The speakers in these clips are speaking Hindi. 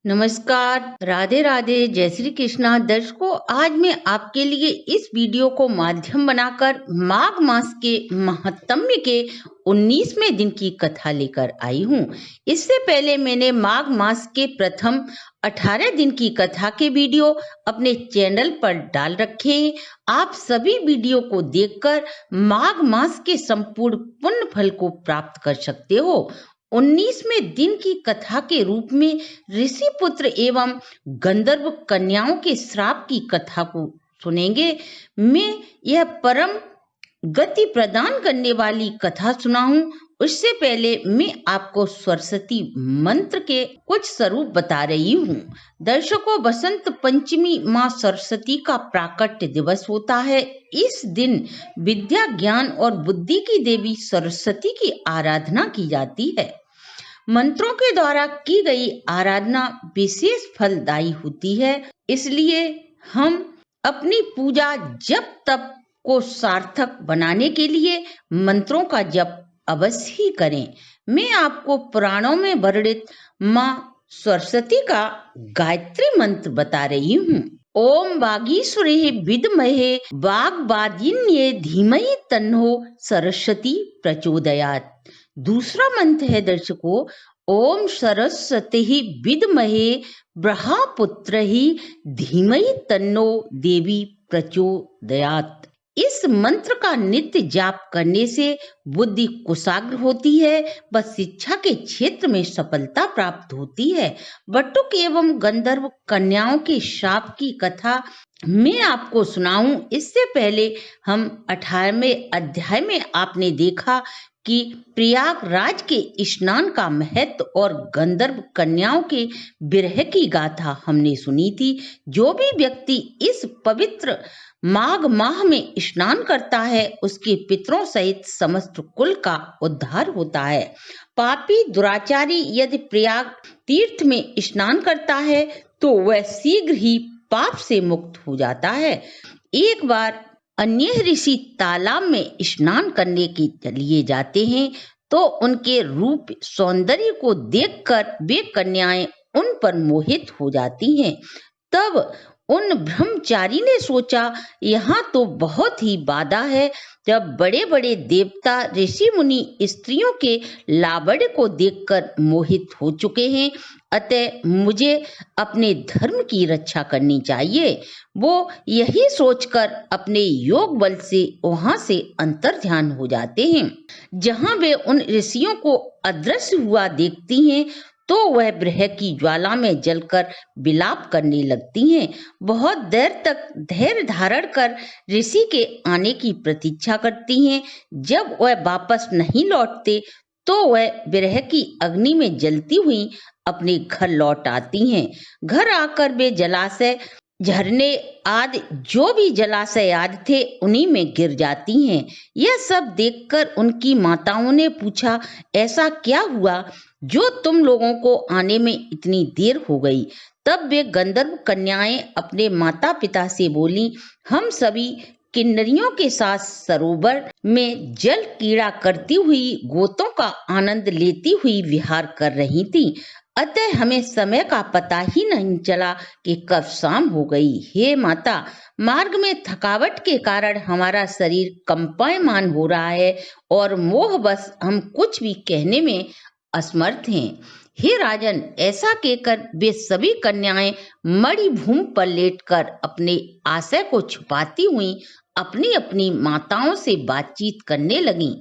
नमस्कार, राधे राधे, जय श्री कृष्णा। दर्शकों, आज मैं आपके लिए इस वीडियो को माध्यम बनाकर माघ मास के महात्म्य के 19वें दिन की कथा लेकर आई हूँ। इससे पहले मैंने माघ मास के प्रथम 18 दिन की कथा के वीडियो अपने चैनल पर डाल रखे हैं। आप सभी वीडियो को देखकर माघ मास के संपूर्ण पुण्य फल को प्राप्त कर सकते हो। 19वें दिन की कथा के रूप में ऋषि पुत्र एवं गंधर्व कन्याओं के श्राप की कथा को सुनेंगे। मैं यह परम गति प्रदान करने वाली कथा सुनाऊं उससे पहले मैं आपको सरस्वती मंत्र के कुछ स्वरूप बता रही हूँ। दर्शकों, बसंत पंचमी माँ सरस्वती का प्राकट्य दिवस होता है। इस दिन विद्या, ज्ञान और बुद्धि की देवी सरस्वती की आराधना की जाती है। मंत्रों के द्वारा की गई आराधना विशेष फलदायी होती है, इसलिए हम अपनी पूजा जप तप को सार्थक बनाने के लिए मंत्रों का जप अवश्य ही करें। मैं आपको पुराणों में वर्णित माँ सरस्वती का गायत्री मंत्र बता रही हूँ। ओम वागीश्वरी विद्महे वाग्वादिन्ये धीमहि तन्नो सरस्वती प्रचोदयात्। दूसरा मंत्र है दर्शकों, ओम सरस्वती विद्महे ब्रह्मपुत्रहि धीमहि तन्नो देवी प्रचोदयात्। इस मंत्र का नित्य जाप करने से बुद्धि कुशाग्र होती है व शिक्षा के क्षेत्र में सफलता प्राप्त होती है। बटुक एवं गंधर्व कन्याओं के शाप की कथा मैं आपको सुनाऊं इससे पहले हम 18वें अध्याय में आपने देखा कि प्रयागराज के स्नान का महत्व और गंधर्व कन्याओं के विरह की गाथा हमने सुनी थी। जो भी व्यक्ति इस पवित्र माघ माह में स्नान करता है उसके पितरों सहित समस्त कुल का उद्धार होता है। पापी दुराचारी यदि प्रयाग तीर्थ में स्नान करता है तो वह शीघ्र ही पाप से मुक्त हो जाता है। एक बार अन्य ऋषि तालाब में स्नान करने के लिए जाते हैं तो उनके रूप सौंदर्य को देखकर वे कन्याएं उन पर मोहित हो जाती हैं। तब उन ब्रह्मचारी ने सोचा, यहाँ तो बहुत ही बाधा है। जब बड़े बड़े देवता ऋषि मुनि स्त्रियों के लावण्य को देखकर मोहित हो चुके हैं, अतः मुझे अपने धर्म की रक्षा करनी चाहिए। वो यही सोचकर अपने योग बल से वहां से अंतर्ध्यान हो जाते हैं। जहां वे उन ऋषियों को अदृश्य हुआ देखती हैं तो वह ब्रह्म की ज्वाला में जलकर विलाप करने लगती हैं। बहुत देर तक धैर्य धारण कर ऋषि के आने की प्रतीक्षा करती हैं। जब वह वापस नहीं लौटते तो वह विरह की अग्नि में जलती हुई अपने घर लौट आती हैं। घर आकर वे जलाशय, झरने आदि जो भी जलाशय आदि थे उन्हीं में गिर जाती हैं। यह सब देखकर उनकी माताओं ने पूछा, ऐसा क्या हुआ जो तुम लोगों को आने में इतनी देर हो गई? तब वे गंधर्व कन्याएं अपने माता पिता से बोली, हम सभी किन्नरियों के साथ सरोवर में जल क्रीड़ा करती हुई गोतों का आनंद लेती हुई विहार कर रही थी, अतः हमें समय का पता ही नहीं चला कि कब शाम हो गई। हे माता, मार्ग में थकावट के कारण हमारा शरीर कंपायमान हो रहा है और मोहवश हम कुछ भी कहने में असमर्थ हैं। हे राजन, ऐसा कहकर वे सभी कन्याएं मणिभूमि पर लेटकर अपने आशय को छुपाती हुई अपनी अपनी माताओं से बातचीत करने लगीं।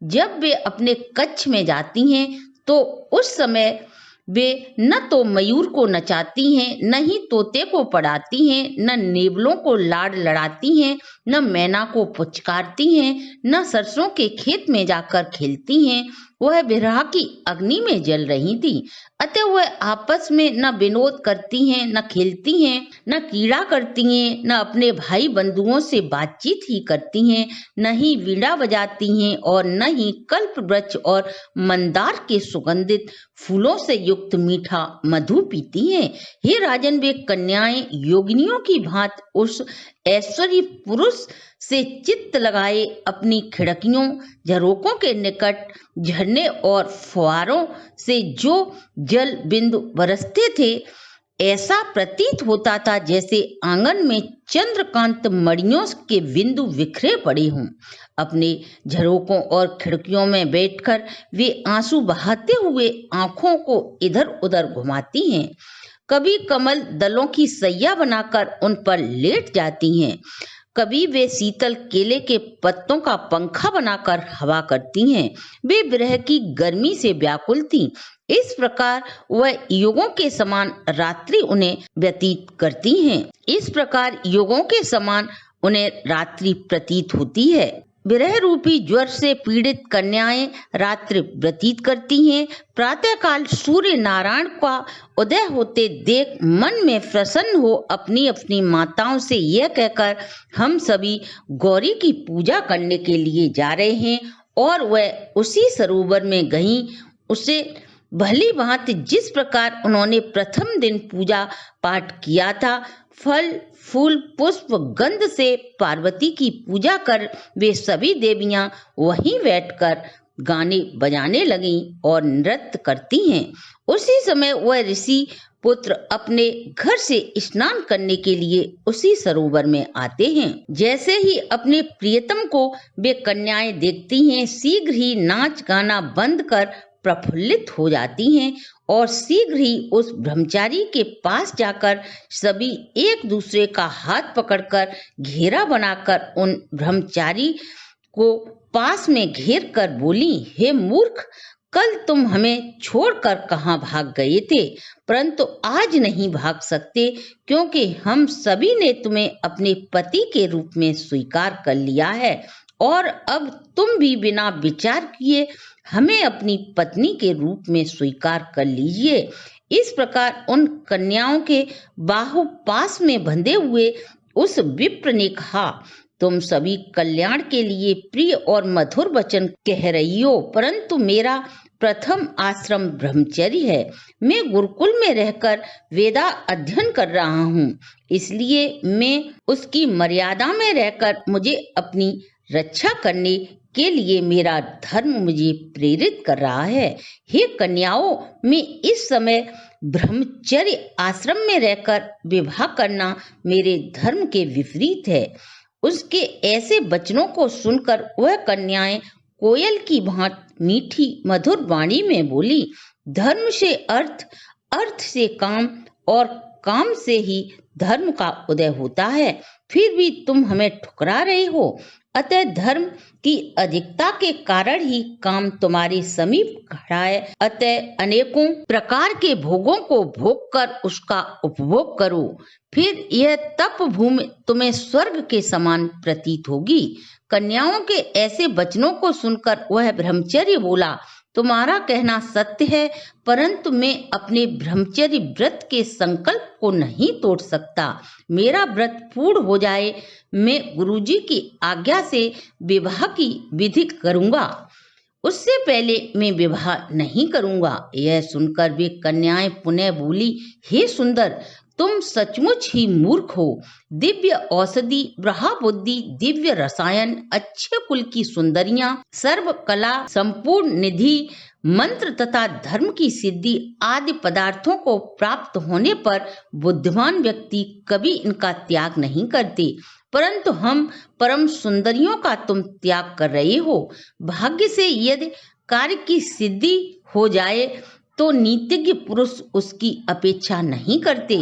जब वे अपने कक्ष में जाती हैं तो उस समय वे न तो मयूर को नचाती हैं, न ही तोते को पढ़ाती हैं, न नेवलों को लाड लड़ाती हैं, न मैना को पुचकारती हैं, न सरसों के खेत में जाकर खेलती हैं। वह विरह की अग्नि में जल रही थी, अतः वह आपस में न विनोद करती हैं, न खेलती हैं, न क्रीड़ा करती हैं, न अपने भाई बंधुओं से बातचीत ही करती हैं, न ही वीणा बजाती हैं और न ही कल्प वृक्ष और मंदार के सुगंधित फूलों से युक्त मीठा मधु पीती हैं। हे राजन, वे कन्याएं योगिनियों की भांति उस ऐश्वर्य पुरुष पुरुष से चित्त लगाए अपनी खिड़कियों, झरोकों के निकट झरने और फुहारों से जो जल बिंदु बरसते थे, ऐसा प्रतीत होता था जैसे आंगन में चंद्रकांत मणियों के बिंदु बिखरे पड़े हों। अपने झरोकों और खिड़कियों में बैठकर वे आंसू बहाते हुए आंखों को इधर उधर घुमाती हैं। कभी कमल दलों की सैया बनाकर उन पर लेट जाती हैं, कभी वे शीतल केले के पत्तों का पंखा बनाकर हवा करती हैं। वे विरह की गर्मी से व्याकुल थीं। इस प्रकार वह युगों के समान रात्रि उन्हें व्यतीत करती हैं। इस प्रकार युगों के समान उन्हें रात्रि प्रतीत होती है। विरह रूपी ज्वर से पीड़ित कन्याएं रात्रि व्यतीत करती हैं। प्रातःकाल सूर्य नारायण का उदय होते देख मन में प्रसन्न हो अपनी अपनी माताओं से यह कहकर हम सभी गौरी की पूजा करने के लिए जा रहे हैं, और वह उसी सरोवर में गईं। उसे भली भांति जिस प्रकार उन्होंने प्रथम दिन पूजा पाठ किया था, फल फूल पुष्प गंध से पार्वती की पूजा कर वे सभी देवियां वहीं बैठकर गाने बजाने लगीं और नृत्य करती हैं। उसी समय वह ऋषि पुत्र अपने घर से स्नान करने के लिए उसी सरोवर में आते हैं। जैसे ही अपने प्रियतम को वे कन्याएं देखती हैं, शीघ्र ही नाच गाना बंद कर प्रफुल्लित हो जाती हैं और शीघ्र ही उस ब्रह्मचारी के पास जाकर सभी एक दूसरे का हाथ पकड़कर घेरा बनाकर उन ब्रह्मचारी को पास में घेर कर बोली, हे मूर्ख, कल तुम हमें छोड़कर कहाँ भाग गए थे, परंतु आज नहीं भाग सकते, क्योंकि हम सभी ने तुम्हें अपने पति के रूप में स्वीकार कर लिया है, और अब तुम भी बिना विचार किए हमें अपनी पत्नी के रूप में स्वीकार कर लीजिए। इस प्रकार उन कन्याओं के बाहु पास में बंधे हुए उस विप्र ने कहा, तुम सभी कल्याण के लिए प्रिय और मधुर वचन कह रही हो, परंतु मेरा प्रथम आश्रम ब्रह्मचर्य है। मैं गुरुकुल में रहकर वेदा अध्ययन कर रहा हूँ, इसलिए मैं उसकी मर्यादा में रहकर मुझे अपनी रक्षा करने के लिए मेरा धर्म मुझे प्रेरित कर रहा है। हे कन्याओं, मैं इस समय ब्रह्मचर्य आश्रम में रहकर विवाह करना मेरे धर्म के विपरीत है। उसके ऐसे वचनों को सुनकर वह कन्याएं कोयल की भांति मीठी मधुर वाणी में बोली, धर्म से अर्थ, अर्थ से काम और काम से ही धर्म का उदय होता है, फिर भी तुम हमें ठुकरा रहे हो। अतः धर्म की अधिकता के कारण ही काम तुम्हारे समीप खड़ा है। अतः अनेकों प्रकार के भोगों को भोग कर उसका उपभोग करो, फिर यह तप भूमि तुम्हें स्वर्ग के समान प्रतीत होगी। कन्याओं के ऐसे वचनों को सुनकर वह ब्रह्मचर्य बोला, तुम्हारा कहना सत्य है, परंतु मैं अपने ब्रह्मचर्य व्रत के संकल्प को नहीं तोड़ सकता। मेरा व्रत पूर्ण हो जाए, मैं गुरुजी की आज्ञा से विवाह की विधि करूंगा, उससे पहले मैं विवाह नहीं करूंगा। यह सुनकर वे कन्याएं पुनः बोली, हे सुंदर, तुम सचमुच ही मूर्ख हो। दिव्य औषधि, ब्रहा बुद्धि, दिव्य रसायन, अच्छे कुल की सुंदरियां, सर्व कला, संपूर्ण निधि, मंत्र तथा धर्म की सिद्धि आदि पदार्थों को प्राप्त होने पर बुद्धिमान व्यक्ति कभी इनका त्याग नहीं करते, परंतु हम परम सुंदरियों का तुम त्याग कर रहे हो। भाग्य से यदि कार्य की सिद्धि हो जाए तो नीतिज्ञ पुरुष उसकी अपेक्षा नहीं करते।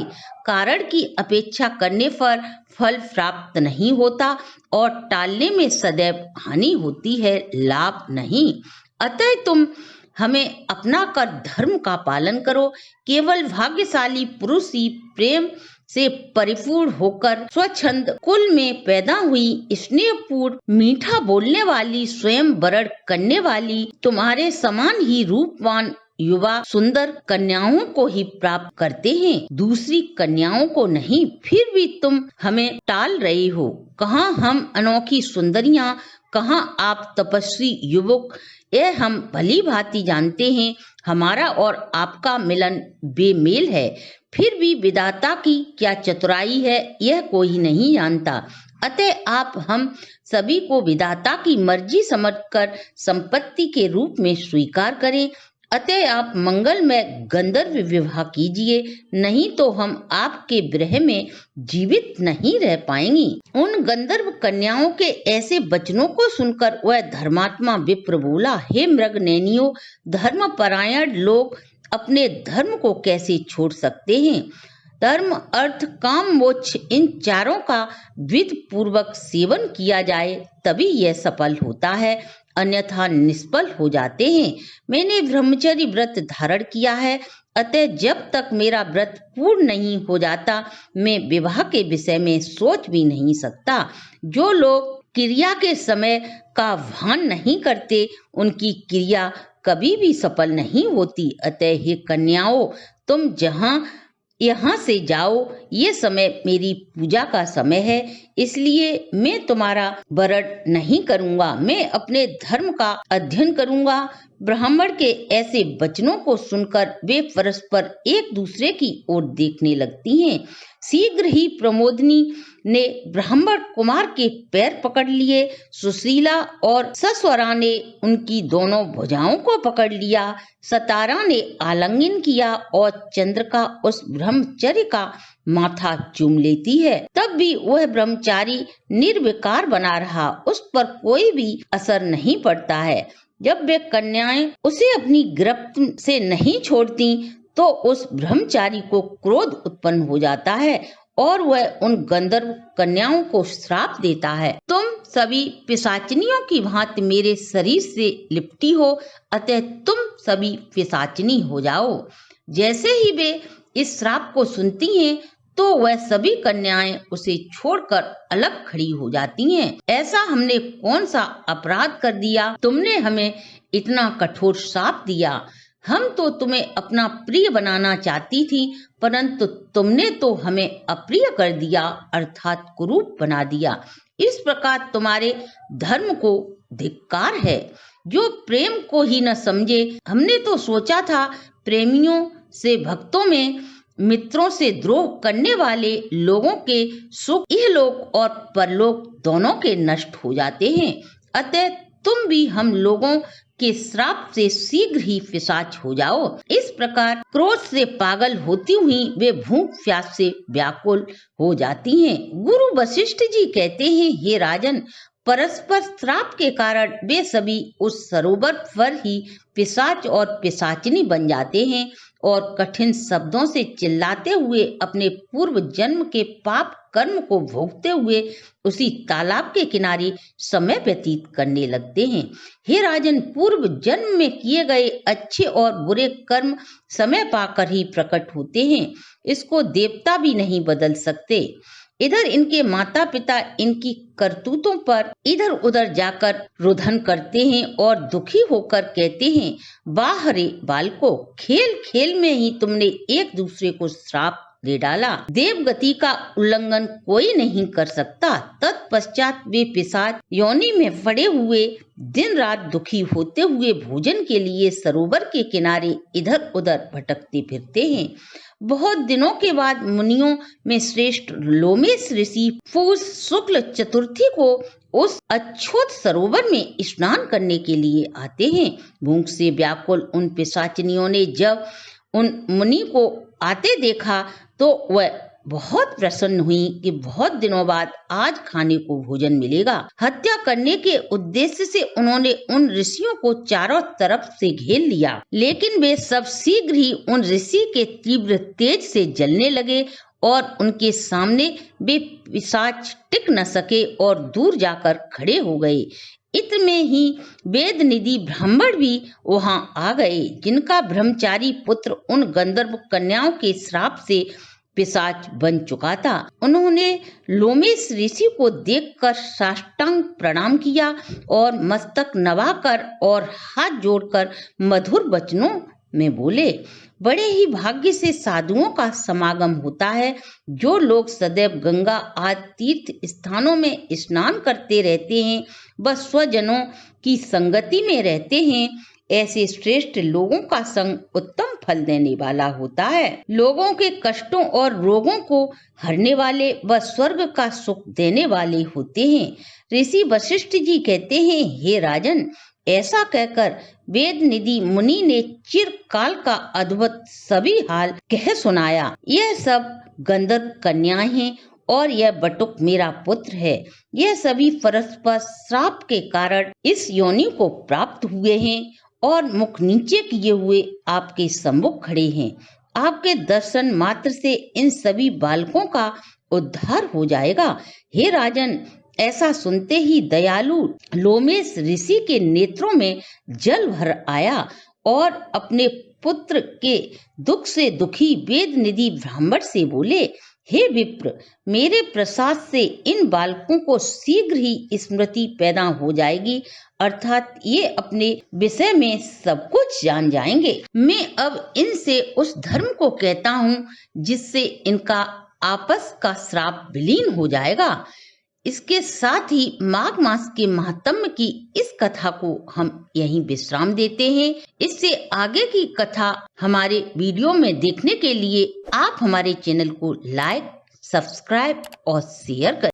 कारण की अपेक्षा करने पर फल प्राप्त नहीं होता और टालने में सदैव हानि होती है, लाभ नहीं। अतः तुम हमें अपना कर धर्म का पालन करो। केवल भाग्यशाली पुरुष ही प्रेम से परिपूर्ण होकर स्वच्छंद कुल में पैदा हुई स्नेहपूर्ण मीठा बोलने वाली स्वयं वरण करने वाली तुम्हारे समान ही रूपवान युवा सुंदर कन्याओं को ही प्राप्त करते हैं, दूसरी कन्याओं को नहीं। फिर भी तुम हमें टाल रहे हो। कहाँ हम अनोखी सुंदरियां, कहाँ आप तपस्वी युवक। यह हम भली भांति जानते हैं, हमारा और आपका मिलन बेमेल है। फिर भी विधाता की क्या चतुराई है, यह कोई नहीं जानता। अतः आप हम सभी को विधाता की मर्जी समझकर संपत्ति के रूप में स्वीकार करें। अतः आप मंगलमय गंधर्व विवाह कीजिए, नहीं तो हम आपके विरह में जीवित नहीं रह पाएंगी। उन गंधर्व कन्याओं के ऐसे वचनों को सुनकर वह धर्मात्मा विप्र बोला, हे मृगनयनियों, धर्मपरायण लोग अपने धर्म को कैसे छोड़ सकते हैं? धर्म, अर्थ, काम, मोक्ष, इन चारों का विधि पूर्वक सेवन किया जाए तभी यह सफल होता है, अन्यथा निष्फल हो जाते हैं। मैंने ब्रह्मचर्य व्रत धारण किया है, अतः जब तक मेरा व्रत पूर्ण नहीं हो जाता मैं विवाह के विषय में सोच भी नहीं सकता। जो लोग क्रिया के समय का भान नहीं करते उनकी क्रिया कभी भी सफल नहीं होती। अतः हे कन्याओं, तुम यहाँ से जाओ, ये समय मेरी पूजा का समय है, इसलिए मैं तुम्हारा वरण नहीं करूंगा। मैं अपने धर्म का अध्ययन करूंगा। ब्राह्मण के ऐसे वचनों को सुनकर वे परस्पर एक दूसरे की ओर देखने लगती हैं। शीघ्र ही प्रमोदिनी ने ब्राह्मण कुमार के पैर पकड़ लिए। सुशीला और सस्वरा ने उनकी दोनों भुजाओं को पकड़ लिया। सतारा ने आलिंगन किया और चंद्रिका उस ब्रह्मचारी का माथा चूम लेती है। तब भी वह ब्रह्मचारी निर्विकार बना रहा, उस पर कोई भी असर नहीं पड़ता है। जब वे कन्याएं उसे अपनी गिरफ्त से नहीं छोड़ती तो उस ब्रह्मचारी को क्रोध उत्पन्न हो जाता है और वह उन गंधर्व कन्याओं को श्राप देता है, तुम सभी पिशाचिनियों की भांति मेरे शरीर से लिपटी हो, अतः तुम सभी पिशाचिनी हो जाओ। जैसे ही वे इस श्राप को सुनती हैं तो वह सभी कन्याएं उसे छोड़कर अलग खड़ी हो जाती हैं। ऐसा हमने कौन सा अपराध कर दिया, तुमने हमें इतना कठोर श्राप दिया? हम तो तुम्हें अपना प्रिय बनाना चाहती थी, परंतु तुमने तो हमें अप्रिय कर दिया, अर्थात कुरूप बना दिया। इस प्रकार तुम्हारे धर्म को धिक्कार है, जो प्रेम को ही न समझे। हमने तो सोचा था प्रेमियों से भक्तों में, मित्रों से द्रोह करने वाले लोगों के सुख इहलोक और परलोक दोनों के नष्ट हो जाते हैं। अतः तुम भी हम लोगों के श्राप से शीघ्र ही पिशाच हो जाओ। इस प्रकार क्रोध से पागल होती हुई वे भूख प्यास से व्याकुल हो जाती हैं। गुरु वशिष्ठ जी कहते हैं, हे राजन, परस्पर श्राप के कारण वे सभी उस सरोवर पर ही पिशाच और पिशाचिनी बन जाते हैं और कठिन शब्दों से चिल्लाते हुए अपने पूर्व जन्म के पाप कर्म को भोगते हुए उसी तालाब के किनारे समय व्यतीत करने लगते हैं। हे राजन, पूर्व जन्म में किए गए अच्छे और बुरे कर्म समय पाकर ही प्रकट होते हैं, इसको देवता भी नहीं बदल सकते। इधर इनके माता पिता इनकी करतूतों पर इधर उधर जाकर रुदन करते हैं और दुखी होकर कहते हैं, वाह रे बालको, खेल खेल में ही तुमने एक दूसरे को श्राप दे डाला। देवगति का उल्लंघन कोई नहीं कर सकता। तत्पश्चात वे पिशाच योनि में पड़े हुए दिन रात दुखी होते हुए भोजन के लिए सरोवर के किनारे इधर उधर भटकते फिरते हैं। बहुत दिनों के बाद मुनियों में श्रेष्ठ लोमेश ऋषि पूस शुक्ल चतुर्थी को उस अछूत सरोवर में स्नान करने के लिए आते हैं। भूख से व्याकुल उन पिशाचिनियों ने जब उन मुनि को आते देखा तो वह बहुत प्रसन्न हुई कि बहुत दिनों बाद आज खाने को भोजन मिलेगा। हत्या करने के उद्देश्य से उन्होंने उन ऋषियों को चारों तरफ से घेर लिया, लेकिन वे सब शीघ्र ही उन ऋषि के तीव्र तेज से जलने लगे और उनके सामने वे पिशाच टिक न सके और दूर जाकर खड़े हो गए। इतने ही वेद निधि ब्राह्मण भी वहां आ गए, जिनका ब्रह्मचारी पुत्र उन गंधर्व कन्याओं के श्राप से पिशाच बन चुका था। उन्होंने लोमेश ऋषि को देखकर साष्टांग प्रणाम किया और मस्तक नवाकर और हाथ जोड़कर मधुर वचनों में बोले, बड़े ही भाग्य से साधुओं का समागम होता है। जो लोग सदैव गंगा आदि तीर्थ स्थानों में स्नान करते रहते हैं, बस स्वजनों की संगति में रहते हैं। ऐसे श्रेष्ठ लोगों का संग उत्तम फल देने वाला होता है। लोगों के कष्टों और रोगों को हरने वाले व स्वर्ग का सुख देने वाले होते हैं। ऋषि वशिष्ठ जी कहते हैं, हे राजन, ऐसा कहकर वेद निधि मुनि ने चिरकाल का अद्भुत सभी हाल कह सुनाया। यह सब गंधर्व कन्याएं हैं और यह बटुक मेरा पुत्र है। यह सभी परस्पर श्राप के कारण इस योनि को प्राप्त हुए हैं और मुख नीचे किए हुए आपके सम्मुख खड़े हैं। आपके दर्शन मात्र से इन सभी बालकों का उद्धार हो जाएगा। हे राजन, ऐसा सुनते ही दयालु लोमेश ऋषि के नेत्रों में जल भर आया और अपने पुत्र के दुख से दुखी वेद निधि ब्राह्मण से बोले, हे विप्र, मेरे प्रसाद से इन बालकों को शीघ्र ही स्मृति पैदा हो जाएगी, अर्थात ये अपने विषय में सब कुछ जान जाएंगे। मैं अब इनसे उस धर्म को कहता हूँ जिससे इनका आपस का श्राप विलीन हो जाएगा। इसके साथ ही माघ मास के महात्म्य की इस कथा को हम यहीं विश्राम देते हैं। इससे आगे की कथा हमारे वीडियो में देखने के लिए आप हमारे चैनल को लाइक, सब्सक्राइब और शेयर करें।